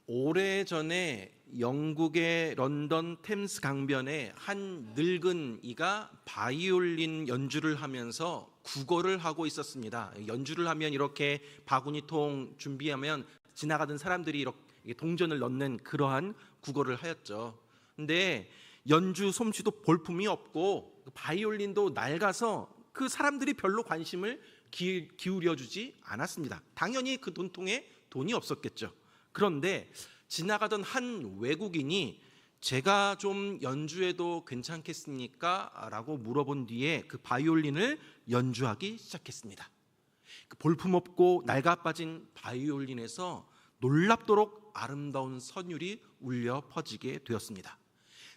오래전에 영국의 런던 템스 강변에 한 늙은 이가 바이올린 연주를 하면서 국어를 하고 있었습니다. 연주를 하면 이렇게 바구니통 준비하면 지나가던 사람들이 이렇게 동전을 넣는 그러한 국어를 하였죠. 근데 연주 솜씨도 볼품이 없고 바이올린도 낡아서 그 사람들이 별로 관심을 기울여주지 않았습니다. 당연히 그 돈통에 돈이 없었겠죠. 그런데 지나가던 한 외국인이 제가 좀 연주해도 괜찮겠습니까? 라고 물어본 뒤에 그 바이올린을 연주하기 시작했습니다. 그 볼품없고 낡아빠진 바이올린에서 놀랍도록 아름다운 선율이 울려 퍼지게 되었습니다.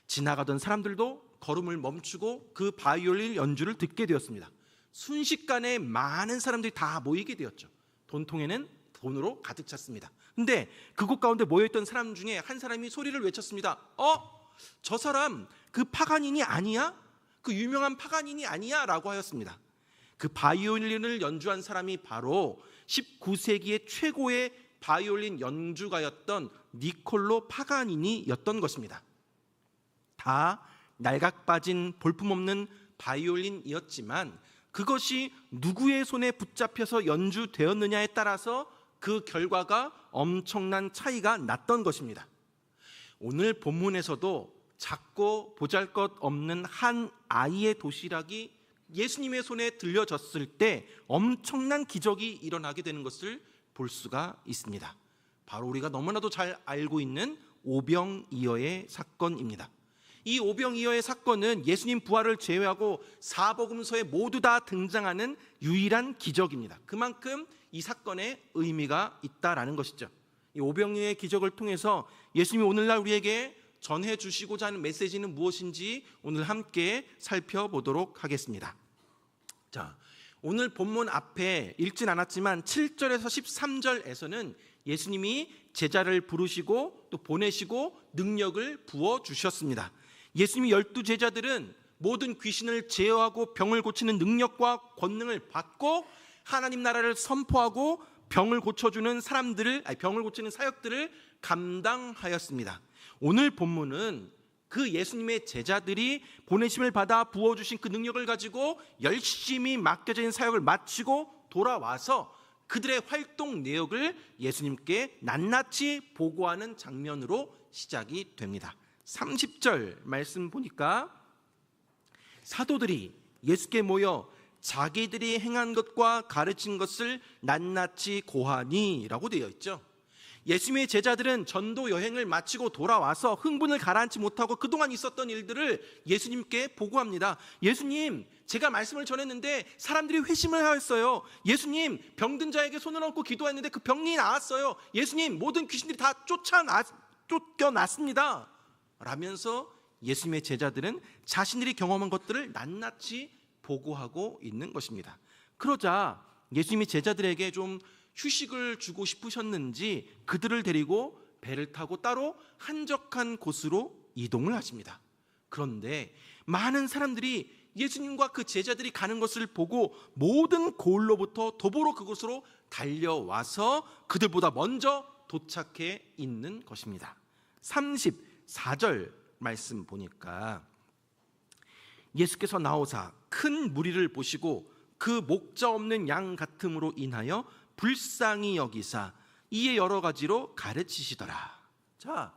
지나가던 사람들도 걸음을 멈추고 그 바이올린 연주를 듣게 되었습니다. 순식간에 많은 사람들이 다 모이게 되었죠. 돈통에는 돈으로 가득 찼습니다. 근데 그곳 가운데 모여있던 사람 중에 한 사람이 소리를 외쳤습니다. 저 사람 그 파가니니 아니야? 그 유명한 파가니니 아니야? 라고 하였습니다. 그 바이올린을 연주한 사람이 바로 19세기의 최고의 바이올린 연주가였던 니콜로 파가니니였던 것입니다. 다 낡아빠진 볼품없는 바이올린이었지만 그것이 누구의 손에 붙잡혀서 연주되었느냐에 따라서 그 결과가 엄청난 차이가 났던 것입니다. 오늘 본문에서도 작고 보잘것없는 한 아이의 도시락이 예수님의 손에 들려졌을 때 엄청난 기적이 일어나게 되는 것을 볼 수가 있습니다. 바로 우리가 너무나도 잘 알고 있는 오병이어의 사건입니다. 이 오병이어의 사건은 예수님 부활을 제외하고 사복음서에 모두 다 등장하는 유일한 기적입니다. 그만큼 이 사건에 의미가 있다라는 것이죠. 이 오병이어의 기적을 통해서 예수님이 오늘날 우리에게 전해 주시고자 하는 메시지는 무엇인지 오늘 함께 살펴보도록 하겠습니다. 자, 오늘 본문 앞에 읽진 않았지만 7절에서 13절에서는 예수님이 제자를 부르시고 또 보내시고 능력을 부어주셨습니다. 예수님이 12제자들은 모든 귀신을 제어하고 병을 고치는 능력과 권능을 받고 하나님 나라를 선포하고 병을 고치는 사역들을 감당하였습니다. 오늘 본문은 그 예수님의 제자들이 보내심을 받아 부어주신 그 능력을 가지고 열심히 맡겨진 사역을 마치고 돌아와서 그들의 활동 내역을 예수님께 낱낱이 보고하는 장면으로 시작이 됩니다. 30절 말씀 보니까 사도들이 예수께 모여 자기들이 행한 것과 가르친 것을 낱낱이 고하니 라고 되어 있죠. 예수님의 제자들은 전도 여행을 마치고 돌아와서 흥분을 가라앉지 못하고 그동안 있었던 일들을 예수님께 보고합니다. 예수님, 제가 말씀을 전했는데 사람들이 회심을 하였어요. 예수님, 병든 자에게 손을 얹고 기도했는데 그 병이 나았어요. 예수님, 모든 귀신들이 다 쫓겨났습니다 라면서 예수님의 제자들은 자신들이 경험한 것들을 낱낱이 보고하고 있는 것입니다. 그러자 예수님이 제자들에게 좀 휴식을 주고 싶으셨는지 그들을 데리고 배를 타고 따로 한적한 곳으로 이동을 하십니다. 그런데 많은 사람들이 예수님과 그 제자들이 가는 것을 보고 모든 고을로부터 도보로 그곳으로 달려와서 그들보다 먼저 도착해 있는 것입니다. 34절 말씀 보니까 예수께서 나오사 큰 무리를 보시고 그 목자 없는 양 같음으로 인하여 불쌍히 여기사 이에 여러 가지로 가르치시더라. 자,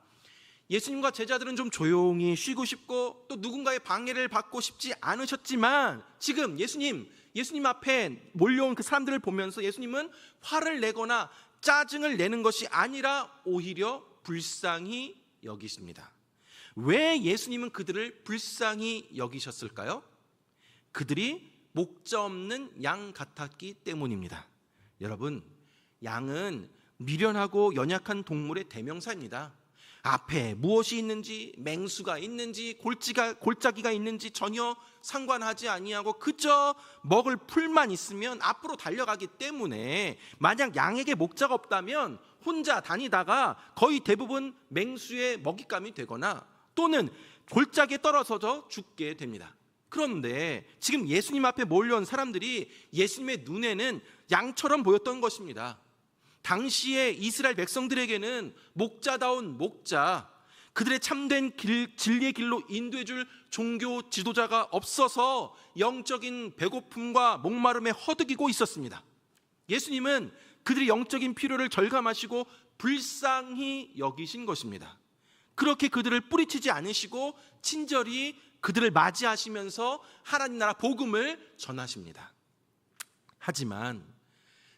예수님과 제자들은 좀 조용히 쉬고 싶고 또 누군가의 방해를 받고 싶지 않으셨지만 지금 예수님 앞에 몰려온 그 사람들을 보면서 예수님은 화를 내거나 짜증을 내는 것이 아니라 오히려 불쌍히 여기십니다. 왜 예수님은 그들을 불쌍히 여기셨을까요? 그들이 목자 없는 양 같았기 때문입니다. 여러분, 양은 미련하고 연약한 동물의 대명사입니다. 앞에 무엇이 있는지, 맹수가 있는지, 골짜기가 있는지 전혀 상관하지 아니하고 그저 먹을 풀만 있으면 앞으로 달려가기 때문에 만약 양에게 목자가 없다면 혼자 다니다가 거의 대부분 맹수의 먹잇감이 되거나 또는 골짜기에 떨어져서 죽게 됩니다. 그런데 지금 예수님 앞에 몰려온 사람들이 예수님의 눈에는 양처럼 보였던 것입니다. 당시의 이스라엘 백성들에게는 목자다운 목자, 그들의 참된 진리의 길로 인도해줄 종교 지도자가 없어서 영적인 배고픔과 목마름에 허덕이고 있었습니다. 예수님은 그들의 영적인 필요를 절감하시고 불쌍히 여기신 것입니다. 그렇게 그들을 뿌리치지 않으시고 친절히 그들을 맞이하시면서 하나님 나라 복음을 전하십니다. 하지만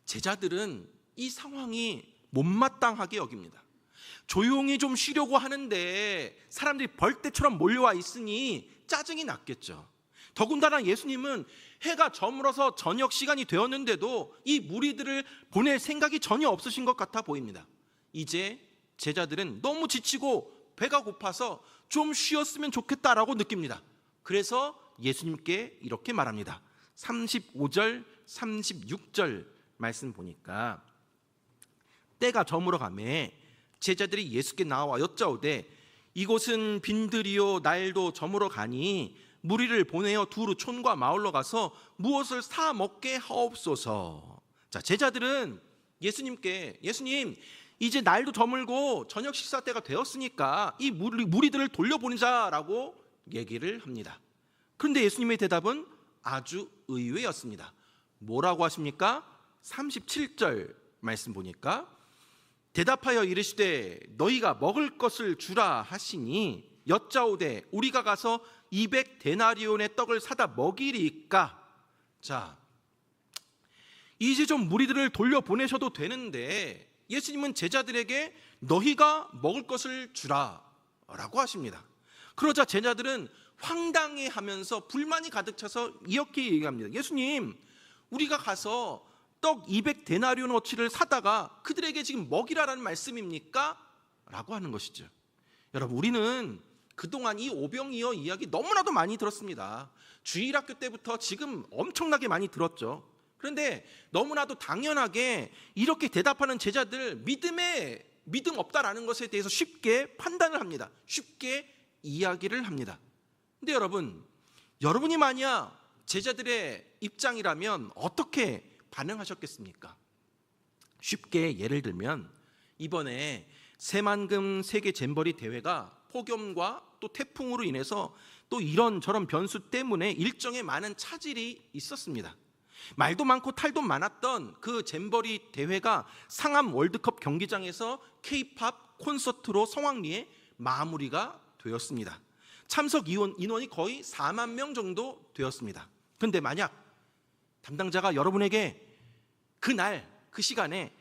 제자들은 이 상황이 못마땅하게 여깁니다. 조용히 좀 쉬려고 하는데 사람들이 벌떼처럼 몰려와 있으니 짜증이 났겠죠. 더군다나 예수님은 해가 저물어서 저녁 시간이 되었는데도 이 무리들을 보낼 생각이 전혀 없으신 것 같아 보입니다. 이제 제자들은 너무 지치고 배가 고파서 좀 쉬었으면 좋겠다라고 느낍니다. 그래서 예수님께 이렇게 말합니다. 35절, 36절 말씀 보니까 때가 저물어 가매 제자들이 예수께 나와 여짜오되 이곳은 빈들이요 날도 저물어 가니 무리를 보내어 두루 촌과 마을로 가서 무엇을 사 먹게 하옵소서. 자, 제자들은 예수님께 예수님 이제 날도 저물고 저녁 식사 때가 되었으니까 이 무리들을 돌려보내자라고 얘기를 합니다. 그런데 예수님의 대답은 아주 의외였습니다. 뭐라고 하십니까? 37절 말씀 보니까 대답하여 이르시되 너희가 먹을 것을 주라 하시니 여짜오되 우리가 가서 200데나리온의 떡을 사다 먹이리까. 자, 이제 좀 무리들을 돌려보내셔도 되는데 예수님은 제자들에게 너희가 먹을 것을 주라 라고 하십니다. 그러자 제자들은 황당해하면서 불만이 가득 차서 이렇게 얘기합니다. 예수님, 우리가 가서 떡 200데나리온어치를 사다가 그들에게 지금 먹이라라는 말씀입니까? 라고 하는 것이죠. 여러분, 우리는 그동안 이 오병이어 이야기 너무나도 많이 들었습니다. 주일학교 때부터 지금 엄청나게 많이 들었죠. 그런데 너무나도 당연하게 이렇게 대답하는 제자들 믿음 없다라는 것에 대해서 쉽게 판단을 합니다. 쉽게 이야기를 합니다. 근데 여러분이 만약 제자들의 입장이라면 어떻게 반응하셨겠습니까? 쉽게 예를 들면 이번에 새만금 세계 잼버리 대회가 폭염과 또 태풍으로 인해서 또 이런저런 변수 때문에 일정에 많은 차질이 있었습니다. 말도 많고 탈도 많았던 그 잼버리 대회가 상암 월드컵 경기장에서 K-팝 콘서트로 성황리에 마무리가 되었습니다. 참석 인원이 거의 4만 명 정도 되었습니다. 그런데 만약 담당자가 여러분에게 그날 그 시간에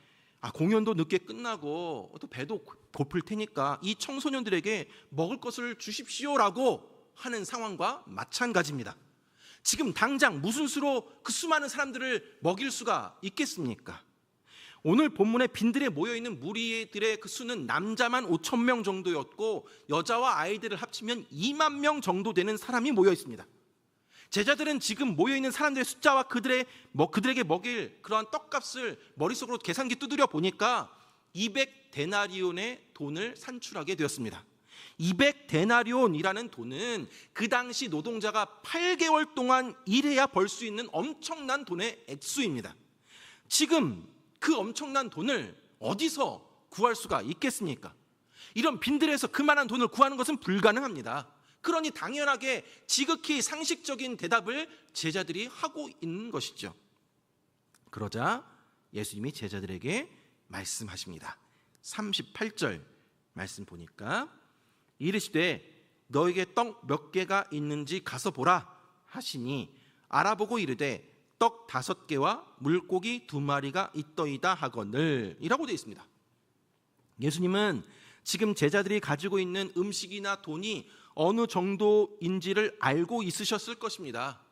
공연도 늦게 끝나고 또 배도 고플 테니까 이 청소년들에게 먹을 것을 주십시오라고 하는 상황과 마찬가지입니다. 지금 당장 무슨 수로 그 수많은 사람들을 먹일 수가 있겠습니까? 오늘 본문에 빈들에 모여있는 무리들의 그 수는 남자만 5천 명 정도였고 여자와 아이들을 합치면 2만 명 정도 되는 사람이 모여 있습니다. 제자들은 지금 모여있는 사람들의 숫자와 그들에게 먹일 그러한 떡값을 머릿속으로 계산기 두드려 보니까 200데나리온의 돈을 산출하게 되었습니다. 200데나리온이라는 돈은 그 당시 노동자가 8개월 동안 일해야 벌 수 있는 엄청난 돈의 액수입니다. 지금 그 엄청난 돈을 어디서 구할 수가 있겠습니까? 이런 빈들에서 그만한 돈을 구하는 것은 불가능합니다. 그러니 당연하게 지극히 상식적인 대답을 제자들이 하고 있는 것이죠. 그러자 예수님이 제자들에게 말씀하십니다. 38절 말씀 보니까 이르시되 너에게 떡 몇 개가 있는지 가서 보라 하시니 알아보고 이르되 떡 5개와 물고기 2마리가 있더이다 하거늘 이라고 되어 있습니다. 예수님은 지금 제자들이 가지고 있는 음식이나 돈이 어느 정도인지를 알고 있으셨을 것입니다.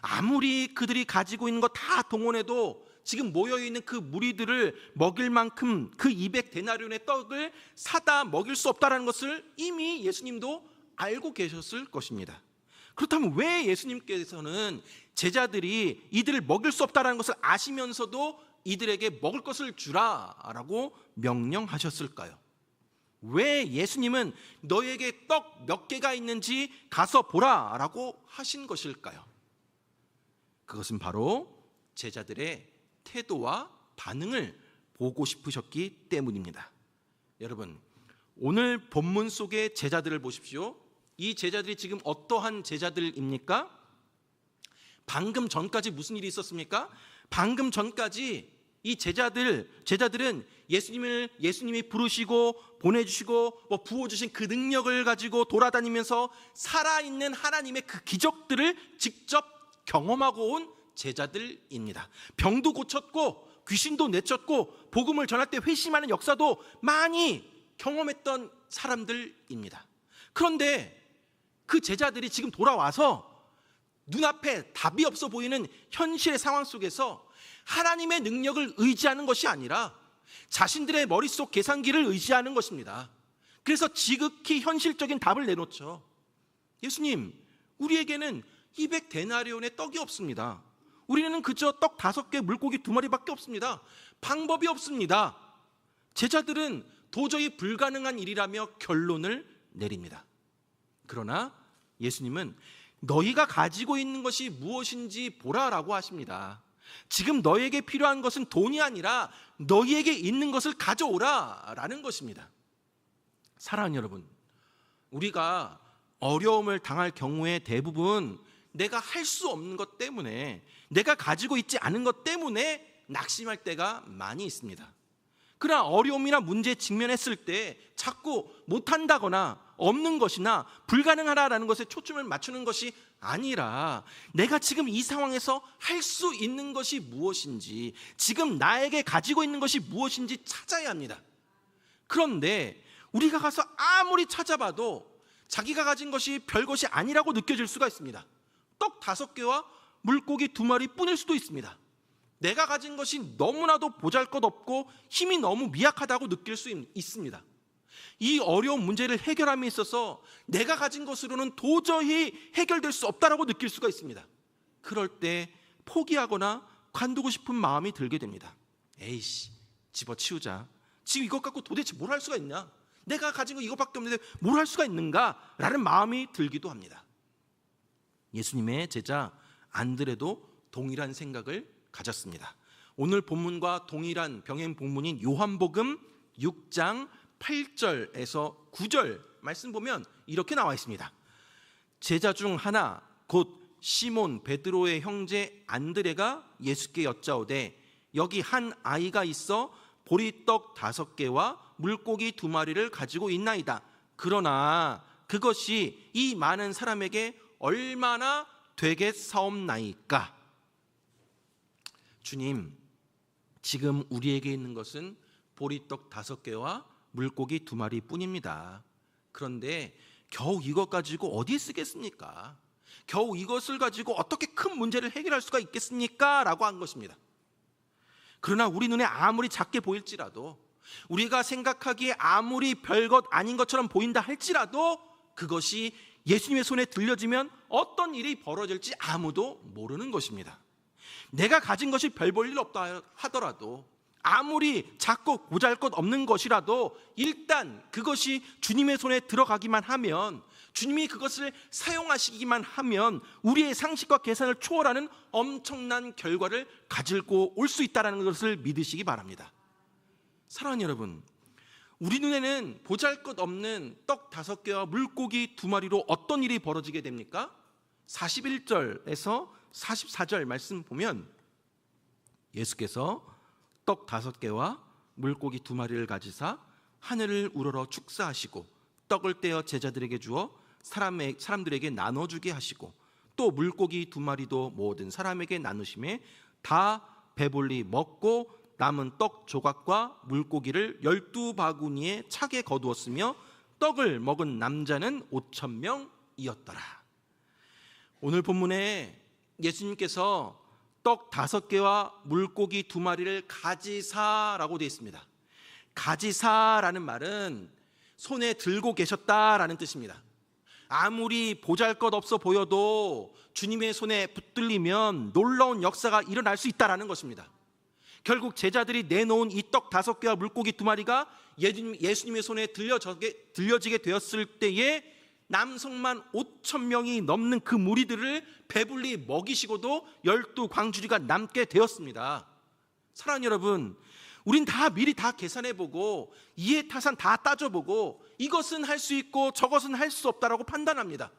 아무리 그들이 가지고 있는 거 다 동원해도 지금 모여있는 그 무리들을 먹일 만큼 그 200데나리온의 떡을 사다 먹일 수 없다는 것을 이미 예수님도 알고 계셨을 것입니다. 그렇다면 왜 예수님께서는 제자들이 이들을 먹일 수 없다는 것을 아시면서도 이들에게 먹을 것을 주라라고 명령하셨을까요? 왜 예수님은 너에게 떡 몇 개가 있는지 가서 보라라고 하신 것일까요? 그것은 바로 제자들의 태도와 반응을 보고 싶으셨기 때문입니다. 여러분, 오늘 본문 속의 제자들을 보십시오. 이 제자들이 지금 어떠한 제자들입니까? 방금 전까지 무슨 일이 있었습니까? 방금 전까지 이 제자들은 예수님이 부르시고 보내주시고 부어주신 그 능력을 가지고 돌아다니면서 살아있는 하나님의 그 기적들을 직접 경험하고 온 제자들입니다. 병도 고쳤고 귀신도 내쫓고 복음을 전할 때 회심하는 역사도 많이 경험했던 사람들입니다. 그런데 그 제자들이 지금 돌아와서 눈앞에 답이 없어 보이는 현실의 상황 속에서 하나님의 능력을 의지하는 것이 아니라 자신들의 머릿속 계산기를 의지하는 것입니다. 그래서 지극히 현실적인 답을 내놓죠. 예수님, 우리에게는 200데나리온의 떡이 없습니다. 우리는 그저 떡 5개, 물고기 2마리밖에 없습니다. 방법이 없습니다. 제자들은 도저히 불가능한 일이라며 결론을 내립니다. 그러나 예수님은 너희가 가지고 있는 것이 무엇인지 보라라고 하십니다. 지금 너희에게 필요한 것은 돈이 아니라 너희에게 있는 것을 가져오라라는 것입니다. 사랑하는 여러분, 우리가 어려움을 당할 경우에 대부분 내가 할 수 없는 것 때문에, 내가 가지고 있지 않은 것 때문에 낙심할 때가 많이 있습니다. 그러나 어려움이나 문제에 직면했을 때 자꾸 못한다거나 없는 것이나 불가능하다라는 것에 초점을 맞추는 것이 아니라 내가 지금 이 상황에서 할 수 있는 것이 무엇인지, 지금 나에게 가지고 있는 것이 무엇인지 찾아야 합니다. 그런데 우리가 가서 아무리 찾아봐도 자기가 가진 것이 별것이 아니라고 느껴질 수가 있습니다. 떡 5개와 물고기 2마리 뿐일 수도 있습니다. 내가 가진 것이 너무나도 보잘것없고 힘이 너무 미약하다고 느낄 수 있습니다. 이 어려운 문제를 해결함에 있어서 내가 가진 것으로는 도저히 해결될 수 없다라고 느낄 수가 있습니다. 그럴 때 포기하거나 관두고 싶은 마음이 들게 됩니다. 에이씨, 집어치우자. 지금 이것 갖고 도대체 뭘 할 수가 있냐? 내가 가진 거 이것밖에 없는데 뭘 할 수가 있는가? 라는 마음이 들기도 합니다. 예수님의 제자 안드레도 동일한 생각을 가졌습니다. 오늘 본문과 동일한 병행 본문인 요한복음 6장 8절에서 9절 말씀 보면 이렇게 나와 있습니다. 제자 중 하나 곧 시몬 베드로의 형제 안드레가 예수께 여짜오되 여기 한 아이가 있어 보리떡 5개와 물고기 2마리를 가지고 있나이다. 그러나 그것이 이 많은 사람에게 얼마나 되겠사옵나이까? 주님, 지금 우리에게 있는 것은 보리떡 5개와 물고기 2마리 뿐입니다. 그런데 겨우 이것 가지고 어디에 쓰겠습니까? 겨우 이것을 가지고 어떻게 큰 문제를 해결할 수가 있겠습니까? 라고 한 것입니다. 그러나 우리 눈에 아무리 작게 보일지라도, 우리가 생각하기에 아무리 별것 아닌 것처럼 보인다 할지라도 그것이 예수님의 손에 들려지면 어떤 일이 벌어질지 아무도 모르는 것입니다. 내가 가진 것이 별 볼 일 없다 하더라도, 아무리 작고 보잘것없는 것이라도 일단 그것이 주님의 손에 들어가기만 하면, 주님이 그것을 사용하시기만 하면 우리의 상식과 계산을 초월하는 엄청난 결과를 가지고 올 수 있다는 것을 믿으시기 바랍니다. 사랑하는 여러분, 우리 눈에는 보잘것없는 떡 5개와 물고기 2마리로 어떤 일이 벌어지게 됩니까? 41절에서 44절 말씀 보면 예수께서 떡 5개와 물고기 2마리를 가지사 하늘을 우러러 축사하시고 떡을 떼어 제자들에게 주어 사람들에게 나눠주게 하시고 또 물고기 2마리도 모든 사람에게 나누심에 다 배불리 먹고 남은 떡 조각과 물고기를 12바구니에 차게 거두었으며 떡을 먹은 남자는 5,000명이었더라. 오늘 본문에 예수님께서 떡 5개와 물고기 2마리를 가지사라고 되어 있습니다. 가지사라는 말은 손에 들고 계셨다라는 뜻입니다. 아무리 보잘것없어 보여도 주님의 손에 붙들리면 놀라운 역사가 일어날 수 있다라는 것입니다. 결국 제자들이 내놓은 이 떡 5개와 물고기 2마리가 예수님의 손에 들려지게 되었을 때에 남성만 5,000명이 넘는 그 무리들을 배불리 먹이시고도 12광주리가 남게 되었습니다. 사랑하는 여러분, 우린 다 미리 다 계산해보고 이해타산 다 따져보고 이것은 할 수 있고 저것은 할 수 없다라고 판단합니다.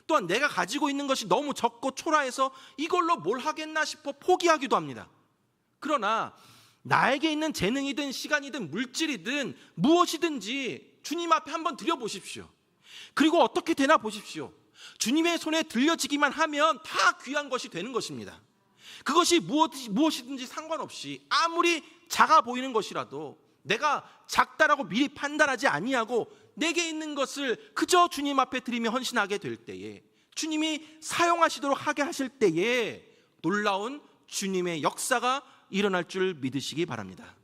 또한 내가 가지고 있는 것이 너무 적고 초라해서 이걸로 뭘 하겠나 싶어 포기하기도 합니다. 그러나 나에게 있는 재능이든 시간이든 물질이든 무엇이든지 주님 앞에 한번 드려보십시오. 그리고 어떻게 되나 보십시오. 주님의 손에 들려지기만 하면 다 귀한 것이 되는 것입니다. 그것이 무엇이든지 상관없이 아무리 작아 보이는 것이라도 내가 작다라고 미리 판단하지 아니하고 내게 있는 것을 그저 주님 앞에 드리며 헌신하게 될 때에, 주님이 사용하시도록 하게 하실 때에 놀라운 주님의 역사가 일어날 줄 믿으시기 바랍니다.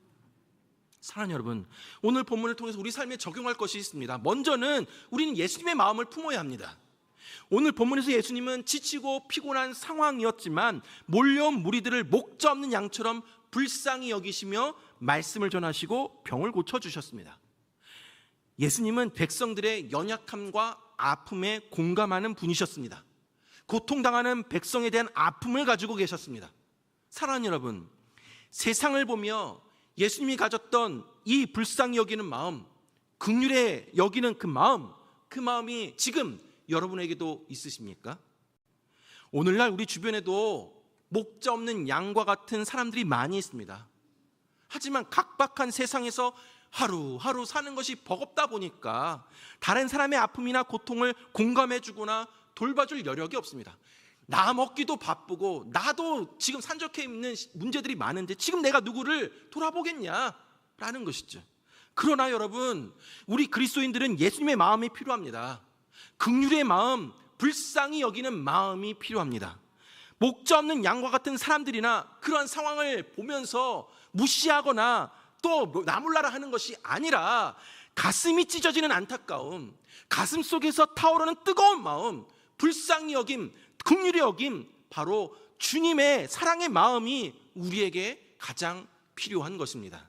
사랑하는 여러분, 오늘 본문을 통해서 우리 삶에 적용할 것이 있습니다. 먼저는 우리는 예수님의 마음을 품어야 합니다. 오늘 본문에서 예수님은 지치고 피곤한 상황이었지만 몰려온 무리들을 목자 없는 양처럼 불쌍히 여기시며 말씀을 전하시고 병을 고쳐주셨습니다. 예수님은 백성들의 연약함과 아픔에 공감하는 분이셨습니다. 고통당하는 백성에 대한 아픔을 가지고 계셨습니다. 사랑하는 여러분, 세상을 보며 예수님이 가졌던 이 불쌍히 여기는 마음, 긍휼에 여기는 그 마음이 지금 여러분에게도 있으십니까? 오늘날 우리 주변에도 목자 없는 양과 같은 사람들이 많이 있습니다. 하지만 각박한 세상에서 하루하루 사는 것이 버겁다 보니까 다른 사람의 아픔이나 고통을 공감해주거나 돌봐줄 여력이 없습니다. 나 먹기도 바쁘고 나도 지금 산적해 있는 문제들이 많은데 지금 내가 누구를 돌아보겠냐라는 것이죠. 그러나 여러분, 우리 그리스도인들은 예수님의 마음이 필요합니다. 긍휼의 마음, 불쌍히 여기는 마음이 필요합니다. 목자 없는 양과 같은 사람들이나 그러한 상황을 보면서 무시하거나 또 나몰라라 하는 것이 아니라 가슴이 찢어지는 안타까움, 가슴 속에서 타오르는 뜨거운 마음, 불쌍히 여김, 긍휼히 여김, 바로 주님의 사랑의 마음이 우리에게 가장 필요한 것입니다.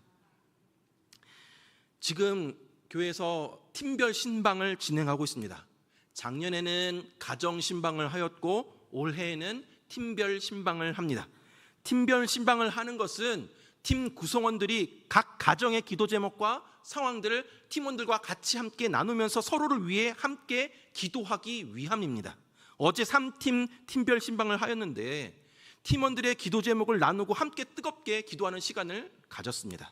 지금 교회에서 팀별 신방을 진행하고 있습니다. 작년에는 가정 신방을 하였고 올해에는 팀별 신방을 합니다. 팀별 신방을 하는 것은 팀 구성원들이 각 가정의 기도 제목과 상황들을 팀원들과 같이 함께 나누면서 서로를 위해 함께 기도하기 위함입니다. 어제 3팀 팀별 신방을 하였는데 팀원들의 기도 제목을 나누고 함께 뜨겁게 기도하는 시간을 가졌습니다.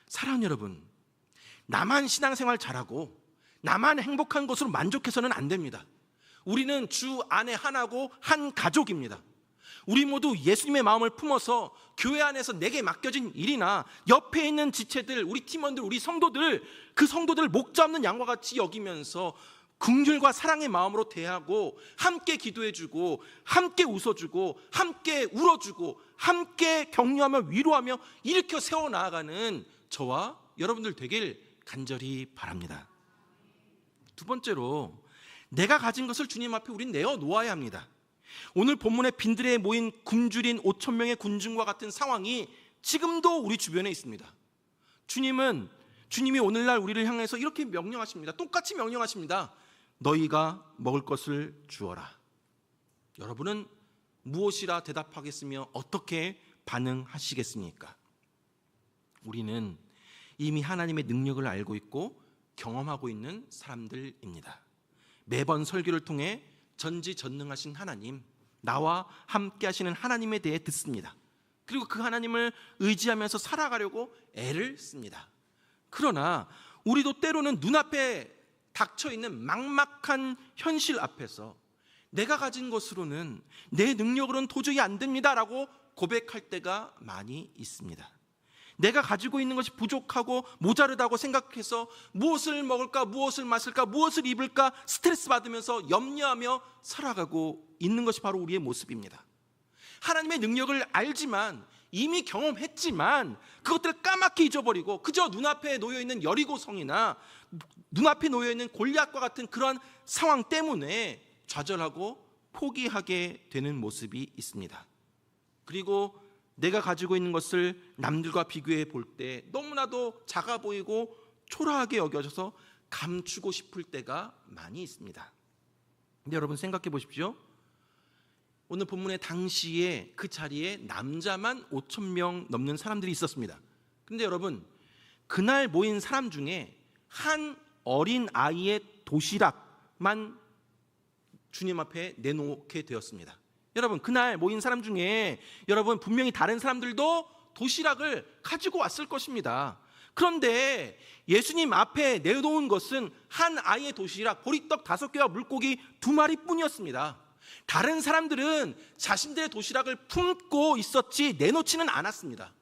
사랑하는 여러분, 나만 신앙생활 잘하고 나만 행복한 것으로 만족해서는 안 됩니다. 우리는 주 안에 하나고 한 가족입니다. 우리 모두 예수님의 마음을 품어서 교회 안에서 내게 맡겨진 일이나 옆에 있는 지체들, 우리 팀원들, 우리 성도들, 그 성도들을 목자 없는 양과 같이 여기면서 긍휼과 사랑의 마음으로 대하고 함께 기도해주고 함께 웃어주고 함께 울어주고 함께 격려하며 위로하며 일으켜 세워나가는 저와 여러분들 되길 간절히 바랍니다. 두 번째로, 내가 가진 것을 주님 앞에 우린 내어놓아야 합니다. 오늘 본문의 빈들에 모인 굶주린 5천 명의 군중과 같은 상황이 지금도 우리 주변에 있습니다. 주님이 오늘날 우리를 향해서 이렇게 명령하십니다. 똑같이 명령하십니다. 너희가 먹을 것을 주어라. 여러분은 무엇이라 대답하겠으며 어떻게 반응하시겠습니까? 우리는 이미 하나님의 능력을 알고 있고 경험하고 있는 사람들입니다. 매번 설교를 통해 전지전능하신 하나님, 나와 함께 하시는 하나님에 대해 듣습니다. 그리고 그 하나님을 의지하면서 살아가려고 애를 씁니다. 그러나 우리도 때로는 눈앞에 닥쳐있는 막막한 현실 앞에서 내가 가진 것으로는, 내 능력으로는 도저히 안 됩니다라고 고백할 때가 많이 있습니다. 내가 가지고 있는 것이 부족하고 모자르다고 생각해서 무엇을 먹을까, 무엇을 마실까, 무엇을 입을까 스트레스 받으면서 염려하며 살아가고 있는 것이 바로 우리의 모습입니다. 하나님의 능력을 알지만, 이미 경험했지만 그것들을 까맣게 잊어버리고 그저 눈앞에 놓여있는 여리고성이나 눈앞에 놓여있는 골리앗과 같은 그런 상황 때문에 좌절하고 포기하게 되는 모습이 있습니다. 그리고 내가 가지고 있는 것을 남들과 비교해 볼 때 너무나도 작아 보이고 초라하게 여겨져서 감추고 싶을 때가 많이 있습니다. 근데 여러분 생각해 보십시오. 오늘 본문의 당시에 그 자리에 남자만 5천 명 넘는 사람들이 있었습니다. 근데 여러분, 그날 모인 사람 중에 한 어린 아이의 도시락만 주님 앞에 내놓게 되었습니다. 여러분, 그날 모인 사람 중에 여러분 분명히 다른 사람들도 도시락을 가지고 왔을 것입니다. 그런데 예수님 앞에 내놓은 것은 한 아이의 도시락, 보리떡 5개와 물고기 2마리뿐이었습니다. 다른 사람들은 자신들의 도시락을 품고 있었지 내놓지는 않았습니다.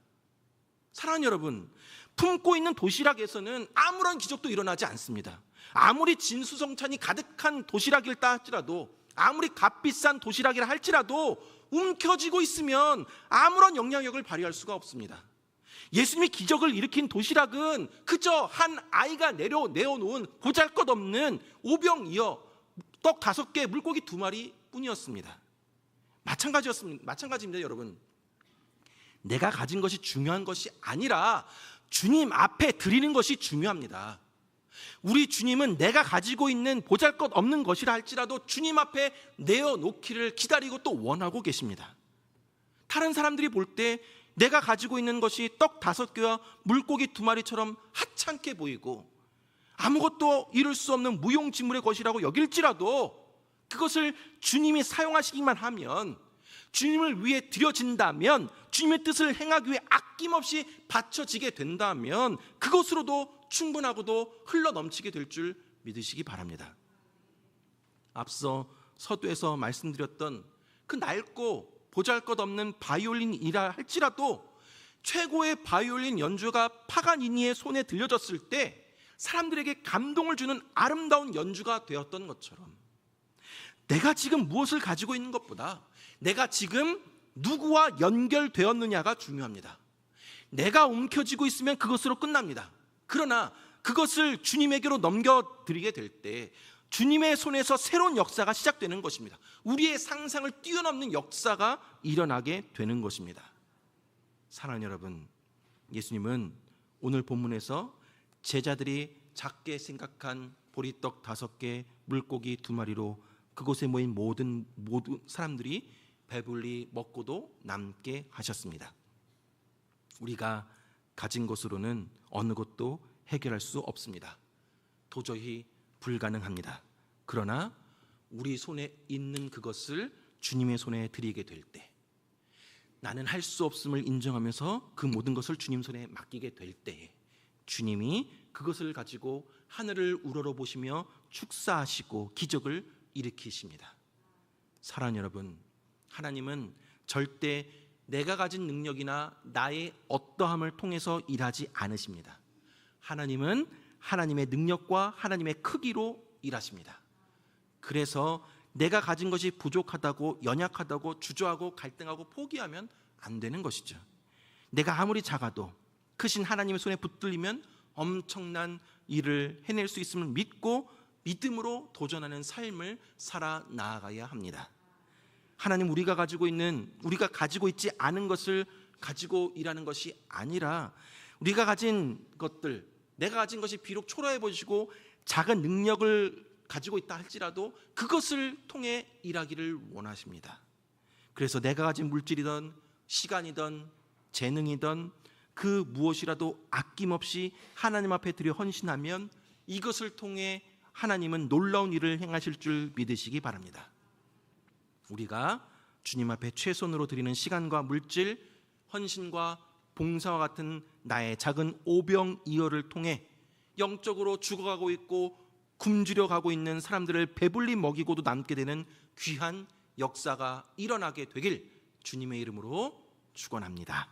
사랑하는 여러분, 품고 있는 도시락에서는 아무런 기적도 일어나지 않습니다. 아무리 진수성찬이 가득한 도시락일다 할지라도, 아무리 값비싼 도시락이라 할지라도 움켜쥐고 있으면 아무런 영향력을 발휘할 수가 없습니다. 예수님이 기적을 일으킨 도시락은 그저 한 아이가 내어놓은 보잘것없는 오병이어 떡 5개, 물고기 2마리 뿐이었습니다. 마찬가지입니다, 여러분. 내가 가진 것이 중요한 것이 아니라 주님 앞에 드리는 것이 중요합니다. 우리 주님은 내가 가지고 있는 보잘것없는 것이라 할지라도 주님 앞에 내어놓기를 기다리고 또 원하고 계십니다. 다른 사람들이 볼 때 내가 가지고 있는 것이 떡 5개와 물고기 2마리처럼 하찮게 보이고 아무것도 이룰 수 없는 무용지물의 것이라고 여길지라도 그것을 주님이 사용하시기만 하면, 주님을 위해 드려진다면, 주님의 뜻을 행하기 위해 아낌없이 바쳐지게 된다면 그것으로도 충분하고도 흘러넘치게 될 줄 믿으시기 바랍니다. 앞서 서두에서 말씀드렸던 그 낡고 보잘것없는 바이올린이라 할지라도 최고의 바이올린 연주가 파가니니의 손에 들려졌을 때 사람들에게 감동을 주는 아름다운 연주가 되었던 것처럼, 내가 지금 무엇을 가지고 있는 것보다 내가 지금 누구와 연결되었느냐가 중요합니다. 내가 움켜쥐고 있으면 그것으로 끝납니다. 그러나 그것을 주님에게로 넘겨드리게 될 때 주님의 손에서 새로운 역사가 시작되는 것입니다. 우리의 상상을 뛰어넘는 역사가 일어나게 되는 것입니다. 사랑하는 여러분, 예수님은 오늘 본문에서 제자들이 작게 생각한 보리떡 5개, 물고기 2마리로 그곳에 모인 모든 사람들이 배불리 먹고도 남게 하셨습니다. 우리가 가진 것으로는 어느 것도 해결할 수 없습니다. 도저히 불가능합니다. 그러나 우리 손에 있는 그것을 주님의 손에 드리게 될 때, 나는 할 수 없음을 인정하면서 그 모든 것을 주님 손에 맡기게 될 때 주님이 그것을 가지고 하늘을 우러러보시며 축사하시고 기적을 일으키십니다. 사랑하는 여러분, 하나님은 절대 내가 가진 능력이나 나의 어떠함을 통해서 일하지 않으십니다. 하나님은 하나님의 능력과 하나님의 크기로 일하십니다. 그래서 내가 가진 것이 부족하다고, 연약하다고, 주저하고 갈등하고 포기하면 안 되는 것이죠. 내가 아무리 작아도 크신 하나님의 손에 붙들리면 엄청난 일을 해낼 수 있음을 믿고 믿음으로 도전하는 삶을 살아 나아가야 합니다. 하나님, 우리가 가지고 있지 않은 것을 가지고 일하는 것이 아니라 우리가 가진 것들, 내가 가진 것이 비록 초라해 보이시고 작은 능력을 가지고 있다 할지라도 그것을 통해 일하기를 원하십니다. 그래서 내가 가진 물질이든 시간이든 재능이든 그 무엇이라도 아낌없이 하나님 앞에 드려 헌신하면 이것을 통해 하나님은 놀라운 일을 행하실 줄 믿으시기 바랍니다. 우리가 주님 앞에 최선으로 드리는 시간과 물질, 헌신과 봉사와 같은 나의 작은 오병이어를 통해 영적으로 죽어가고 있고 굶주려 가고 있는 사람들을 배불리 먹이고도 남게 되는 귀한 역사가 일어나게 되길 주님의 이름으로 축원합니다.